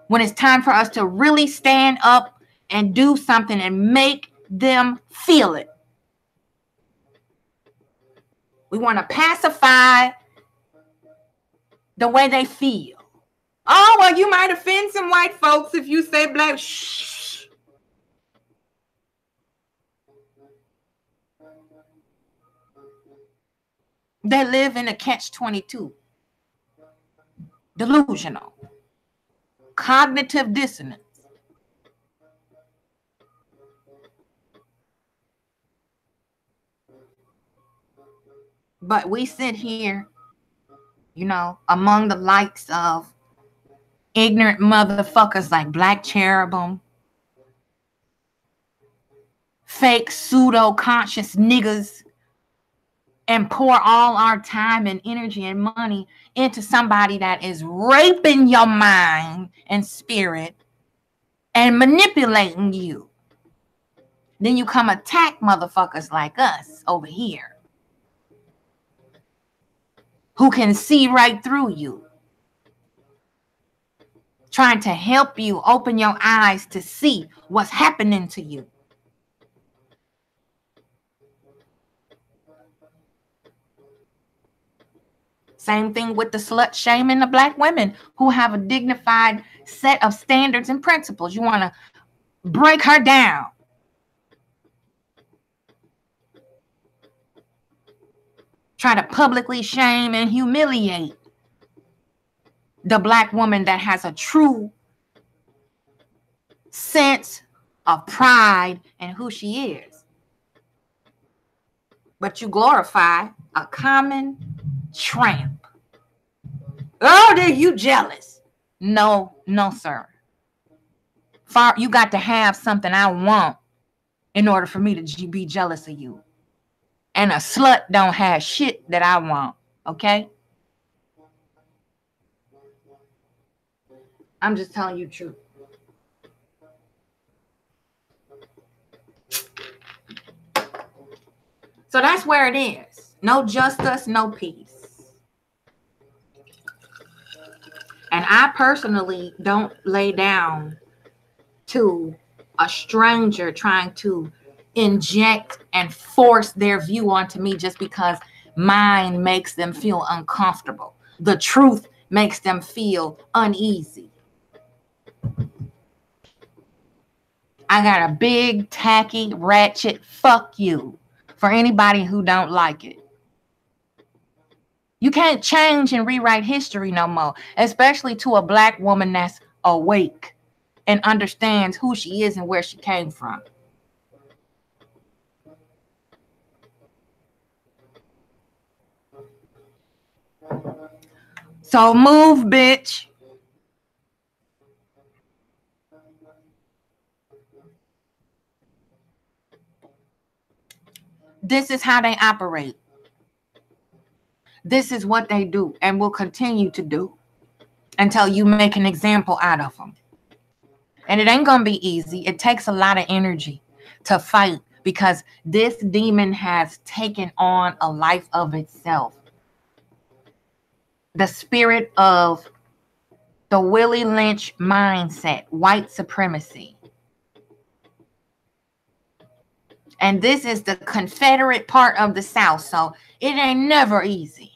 When it's time for us to really stand up and do something and make them feel it. We want to pacify the way they feel. Oh, well, you might offend some white folks if you say black. Shh. They live in a catch-22. Delusional. Cognitive dissonance. But we sit here, among the likes of ignorant motherfuckers like Black Cherubim, fake pseudo-conscious niggas, and pour all our time and energy and money into somebody that is raping your mind and spirit and manipulating you. Then you come attack motherfuckers like us over here who can see right through you, trying to help you open your eyes to see what's happening to you. Same thing with the slut shaming the black women who have a dignified set of standards and principles. You want to break her down. Try to publicly shame and humiliate the black woman that has a true sense of pride in who she is. But you glorify a common tramp. Oh, you jealous? No, sir. You got to have something I want in order for me to be jealous of you. And a slut don't have shit that I want, okay? I'm just telling you the truth. So that's where it is. No justice, no peace. And I personally don't lay down to a stranger trying to inject and force their view onto me just because mind makes them feel uncomfortable. The truth makes them feel uneasy. I got a big, tacky, ratchet fuck you for anybody who don't like it. You can't change and rewrite history no more, especially to a Black woman that's awake and understands who she is and where she came from. So move, bitch. This is how they operate. This is what they do and will continue to do until you make an example out of them. And it ain't going to be easy. It takes a lot of energy to fight because this demon has taken on a life of itself. The spirit of the Willie Lynch mindset, white supremacy. And this is the Confederate part of the South, so it ain't never easy.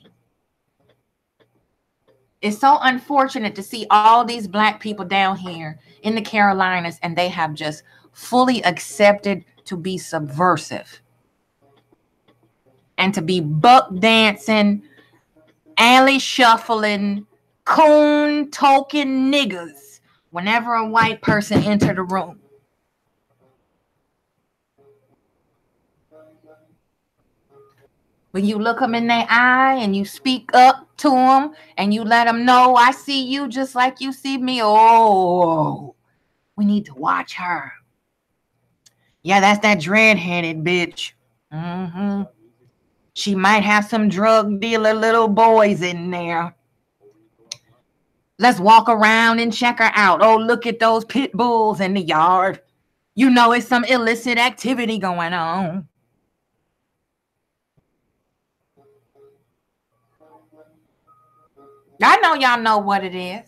It's so unfortunate to see all these Black people down here in the Carolinas, and they have just fully accepted to be subversive and to be buck dancing, alley shuffling, coon token niggas whenever a white person enter the room. When you look them in their eye and you speak up to them and you let them know, I see you just like you see me. Oh, we need to watch her. Yeah, that's that dread-headed bitch. Mm-hmm. She might have some drug dealer little boys in there. Let's walk around and check her out. Oh, look at those pit bulls in the yard. You know it's some illicit activity going on. I know y'all know what it is.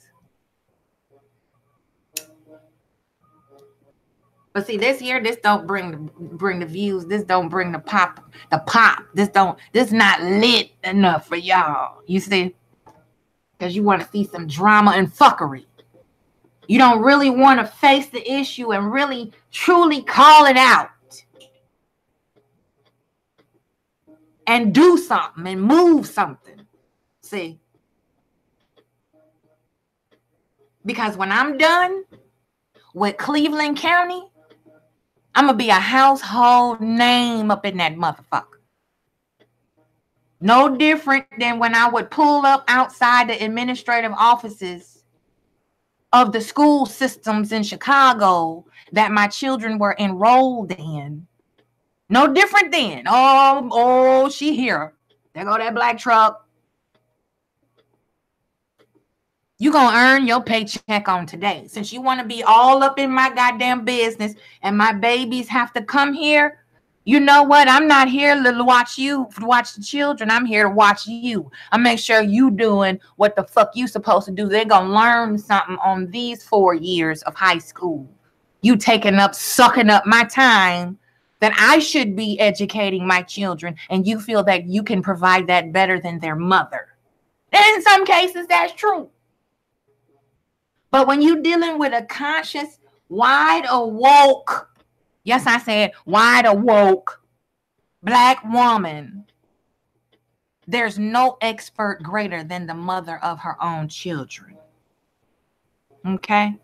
But see, this don't bring the views. This don't bring the pop. This not lit enough for y'all. You see? Because you want to see some drama and fuckery. You don't really want to face the issue and really, truly call it out. And do something and move something. See? Because when I'm done with Cleveland County, I'm going to be a household name up in that motherfucker. No different than when I would pull up outside the administrative offices of the school systems in Chicago that my children were enrolled in. No different then. Oh, she here. There go that black truck. You're going to earn your paycheck on today. Since you want to be all up in my goddamn business and my babies have to come here, you know what? I'm not here to watch you, to watch the children. I'm here to watch you. I make sure you doing what the fuck you supposed to do. They're going to learn something on these 4 years of high school. You sucking up my time that I should be educating my children, and you feel that you can provide that better than their mother. And in some cases, that's true. But when you're dealing with a conscious, wide awoke, yes, I said wide awoke Black woman, there's no expert greater than the mother of her own children. Okay?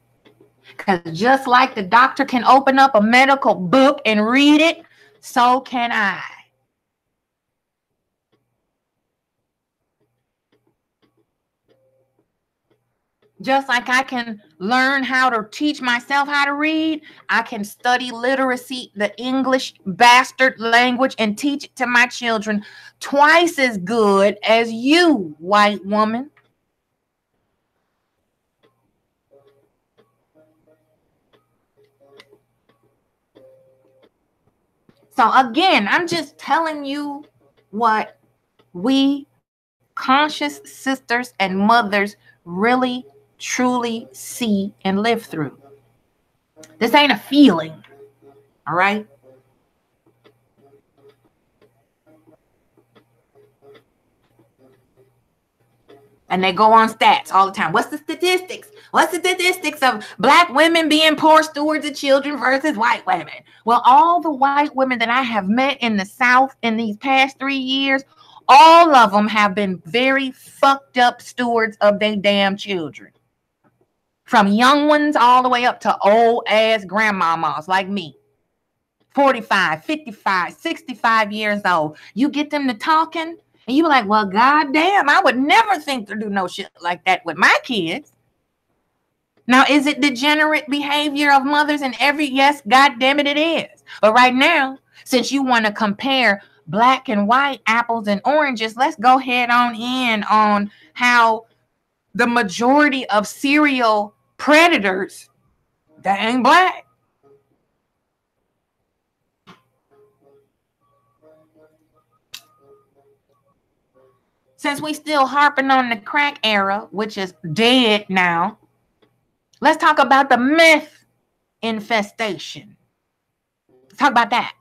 Because just like the doctor can open up a medical book and read it, so can I. Just like I can learn how to teach myself how to read, I can study literacy, the English bastard language, and teach it to my children twice as good as you, white woman. So again, I'm just telling you what we conscious sisters and mothers really truly see and live through. This ain't a feeling, all right? And they go on stats all the time. What's the statistics? What's the statistics of black women being poor stewards of children versus white women? Well, all the white women that I have met in the South in these past 3 years, all of them have been very fucked up stewards of their damn children. From young ones all the way up to old ass grandmamas like me. 45, 55, 65 years old. You get them to talking, and you be like, well, goddamn, I would never think to do no shit like that with my kids. Now, is it degenerate behavior of mothers and yes, goddamn it is. But right now, since you want to compare black and white, apples and oranges, let's go head on in on how the majority of serial predators, they ain't black. Since we still harping on the crack era, which is dead now, let's talk about the meth infestation. Let's talk about that.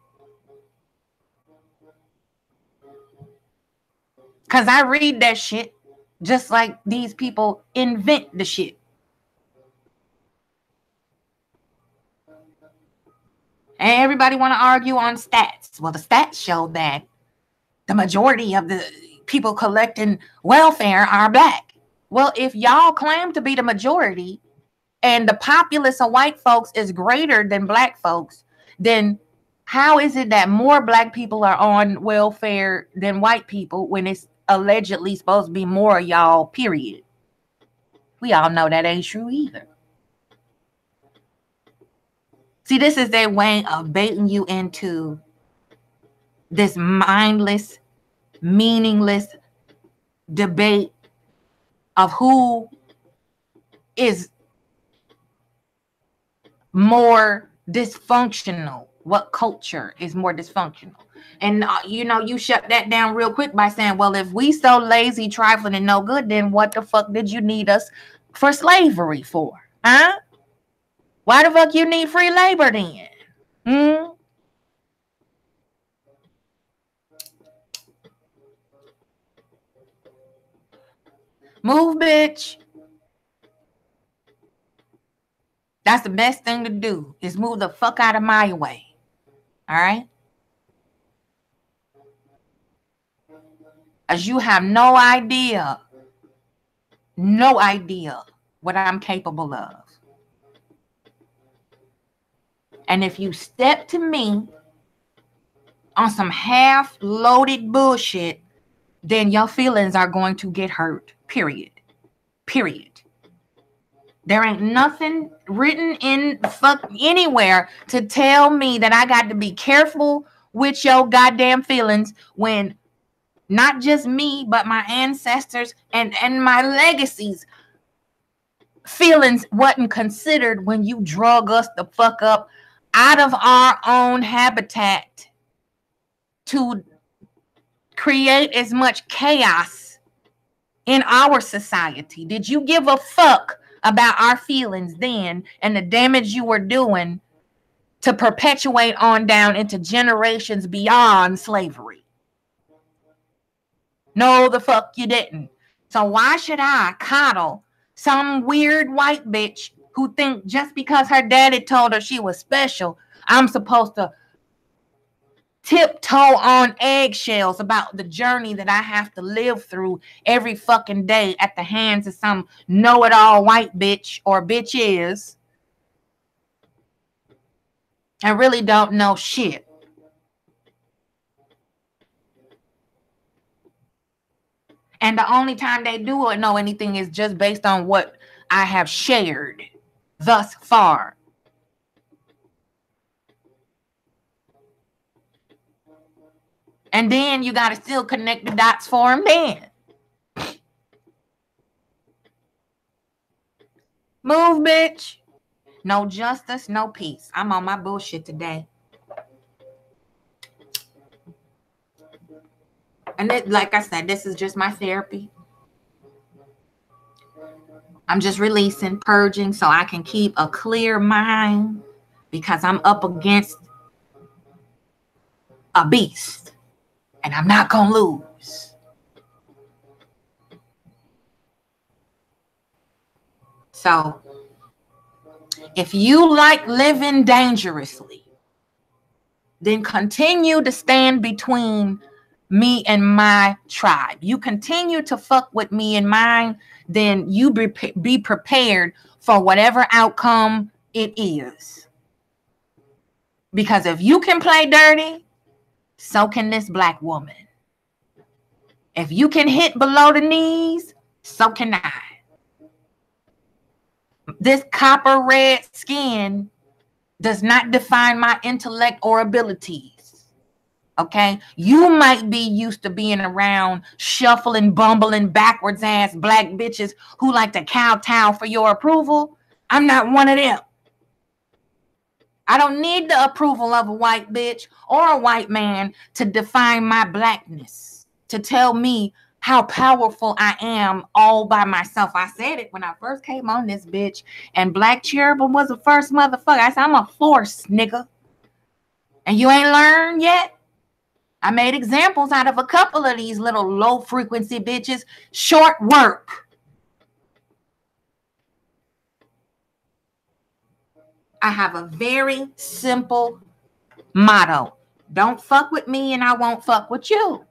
Because I read that shit just like these people invent the shit. And everybody want to argue on stats. Well, the stats show that the majority of the people collecting welfare are black. Well, if y'all claim to be the majority and the populace of white folks is greater than black folks, then how is it that more black people are on welfare than white people when it's allegedly supposed to be more of y'all, period? We all know that ain't true either. See, this is their way of baiting you into this mindless, meaningless debate of who is more dysfunctional, what culture is more dysfunctional. And you shut that down real quick by saying, well, if we so lazy, trifling, and no good, then what the fuck did you need us for slavery for? Huh? Why the fuck you need free labor then? Move, bitch. That's the best thing to do, is move the fuck out of my way. All right? As you have no idea what I'm capable of. And if you step to me on some half-loaded bullshit, then your feelings are going to get hurt, period. There ain't nothing written in fuck anywhere to tell me that I got to be careful with your goddamn feelings when not just me, but my ancestors and my legacies feelings wasn't considered when you drug us the fuck up out of our own habitat to create as much chaos in our society. Did you give a fuck about our feelings then and the damage you were doing to perpetuate on down into generations beyond slavery? No, the fuck you didn't. So why should I coddle some weird white bitch who think just because her daddy told her she was special, I'm supposed to tiptoe on eggshells about the journey that I have to live through every fucking day at the hands of some know-it-all white bitch or bitches and really don't know shit. And the only time they do or know anything is just based on what I have shared thus far. And then you got to still connect the dots for them then. Move, bitch. No justice, no peace. I'm on my bullshit today. And like I said, this is just my therapy. I'm just releasing, purging, so I can keep a clear mind because I'm up against a beast. And I'm not going to lose. So if you like living dangerously, then continue to stand between me and my tribe. You continue to fuck with me and mine, then you be prepared for whatever outcome it is. Because if you can play dirty, so can this black woman. If you can hit below the knees, so can I. This copper red skin does not define my intellect or abilities. Okay? You might be used to being around shuffling, bumbling, backwards ass black bitches who like to kowtow for your approval. I'm not one of them. I don't need the approval of a white bitch or a white man to define my blackness, to tell me how powerful I am all by myself. I said it when I first came on this bitch, and Black Cherubim was the first motherfucker. I said, I'm a force, nigga. And you ain't learned yet? I made examples out of a couple of these little low frequency bitches. Short work. I have a very simple motto. Don't fuck with me and I won't fuck with you.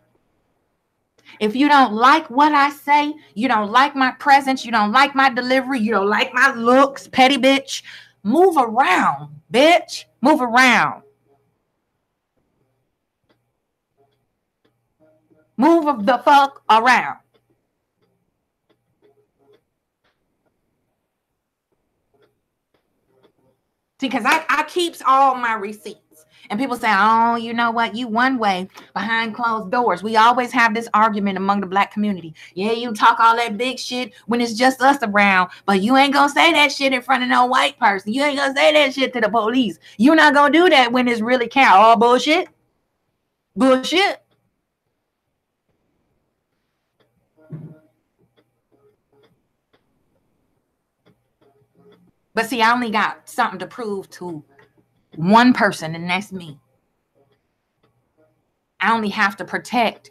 If you don't like what I say, you don't like my presence, you don't like my delivery, you don't like my looks, petty bitch, move around, bitch. Move around. Move the fuck around. See, because I keeps all my receipts. And people say, oh, you know what? You one way behind closed doors. We always have this argument among the black community. Yeah, you talk all that big shit when it's just us around, but you ain't going to say that shit in front of no white person. You ain't going to say that shit to the police. You're not going to do that when it's really count. All bullshit. Bullshit. But see, I only got something to prove to one person, and that's me. I only have to protect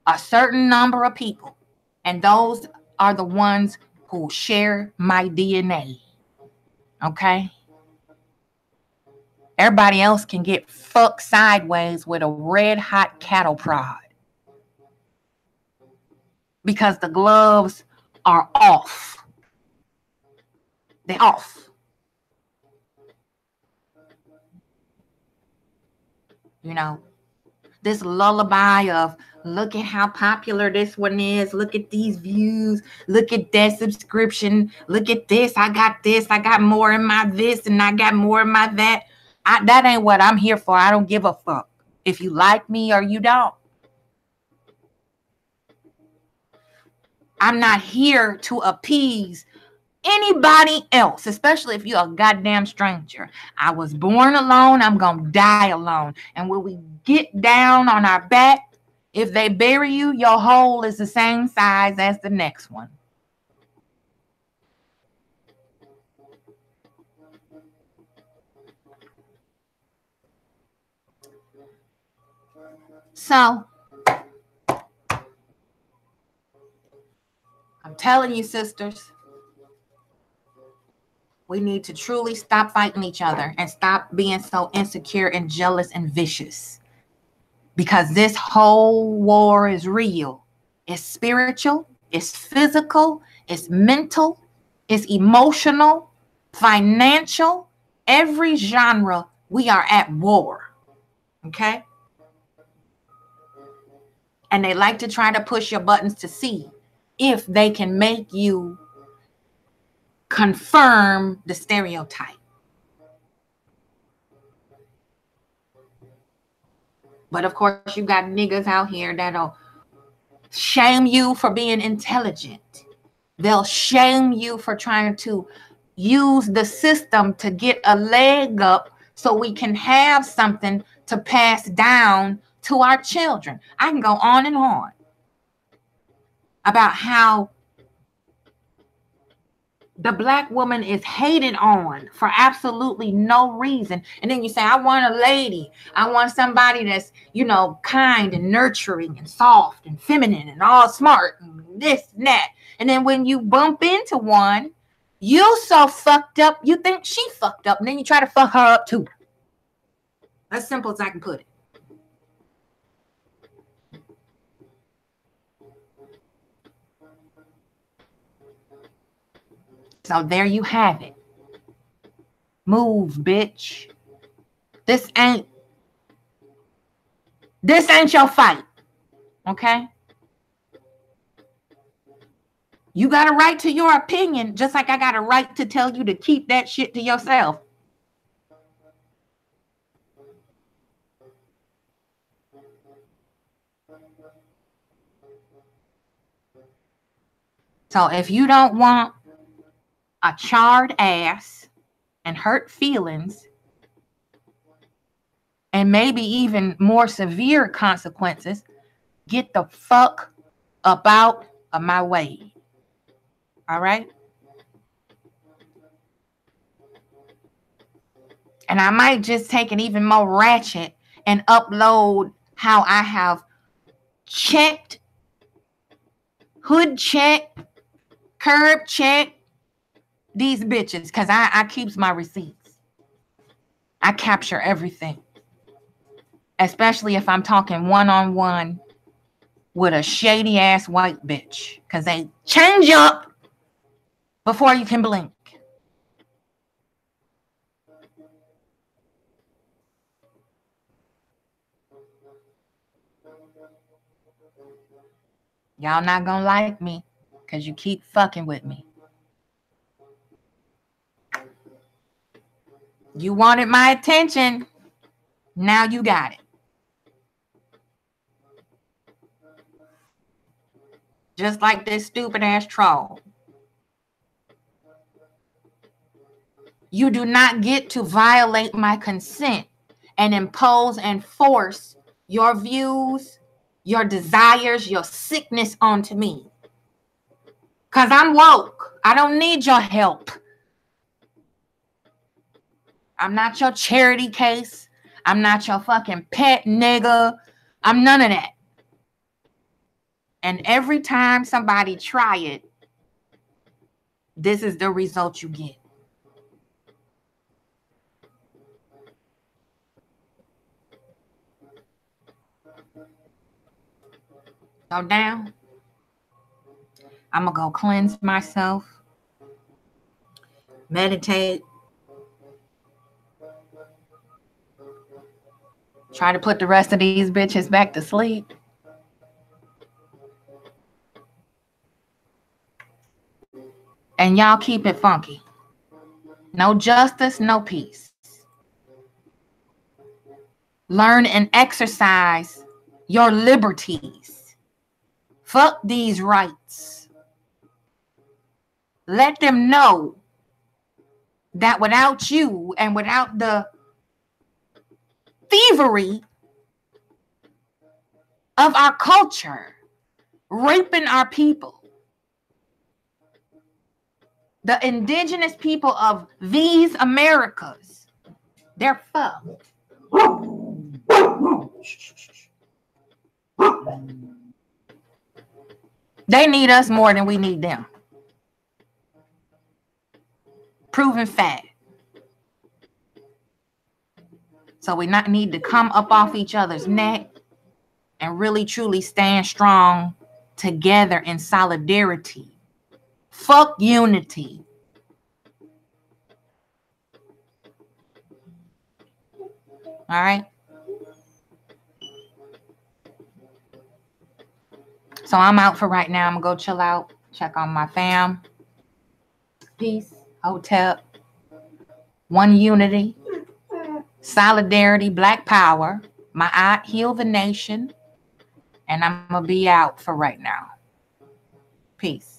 a certain number of people, and those are the ones who share my DNA. Okay? Everybody else can get fucked sideways with a red hot cattle prod because the gloves are off. They're off. You know, this lullaby of look at how popular this one is. Look at these views. Look at that subscription. Look at this. I got more in my this and I got more in my that. That ain't what I'm here for. I don't give a fuck if you like me or you don't. I'm not here to appease anybody else, especially if you're a goddamn stranger. I was born alone. I'm going to die alone. And when we get down on our back, if they bury you, your hole is the same size as the next one. So, I'm telling you, sisters, we need to truly stop fighting each other and stop being so insecure and jealous and vicious. Because this whole war is real. It's spiritual, it's physical, it's mental, it's emotional, financial. Every genre, we are at war. Okay? And they like to try to push your buttons to see if they can make you confirm the stereotype. But of course, you got niggas out here that'll shame you for being intelligent. They'll shame you for trying to use the system to get a leg up so we can have something to pass down to our children. I can go on and on about how the black woman is hated on for absolutely no reason. And then you say, I want a lady. I want somebody that's, you know, kind and nurturing and soft and feminine and all smart and this and that. And then when you bump into one, You so fucked up, you think she fucked up, and then you try to fuck her up too. As simple as I can put it. So there you have it. Move, bitch. This ain't your fight. Okay? You got a right to your opinion, just like I got a right to tell you to keep that shit to yourself. So if you don't want a charred ass and hurt feelings and maybe even more severe consequences, get the fuck up out of my way. All right? And I might just take it even more ratchet and upload how I have checked, hood checked, curb checked these bitches, because I keeps my receipts. I capture everything. Especially if I'm talking one-on-one with a shady ass white bitch, because they change up before you can blink. Y'all not gonna like me because you keep fucking with me. You wanted my attention. Now you got it. Just like this stupid ass troll. You do not get to violate my consent and impose and force your views, your desires, your sickness onto me. Because I'm woke. I don't need your help. I'm not your charity case. I'm not your fucking pet nigga. I'm none of that. And every time somebody try it, this is the result you get. So now, I'm going to go cleanse myself, meditate, try to put the rest of these bitches back to sleep. And y'all keep it funky. No justice, no peace. Learn and exercise your liberties. Fuck these rights. Let them know that without you and without the thievery of our culture, raping our people, the indigenous people of these Americas, they're fucked. They need us more than we need them. Proven fact. So we not need to come up off each other's neck and really truly stand strong together in solidarity. Fuck unity. All right. So I'm out for right now. I'm gonna go chill out, check on my fam. Peace, hotel, one unity, solidarity, black power. My aunt heal the nation. And I'm gonna be out for right now. Peace.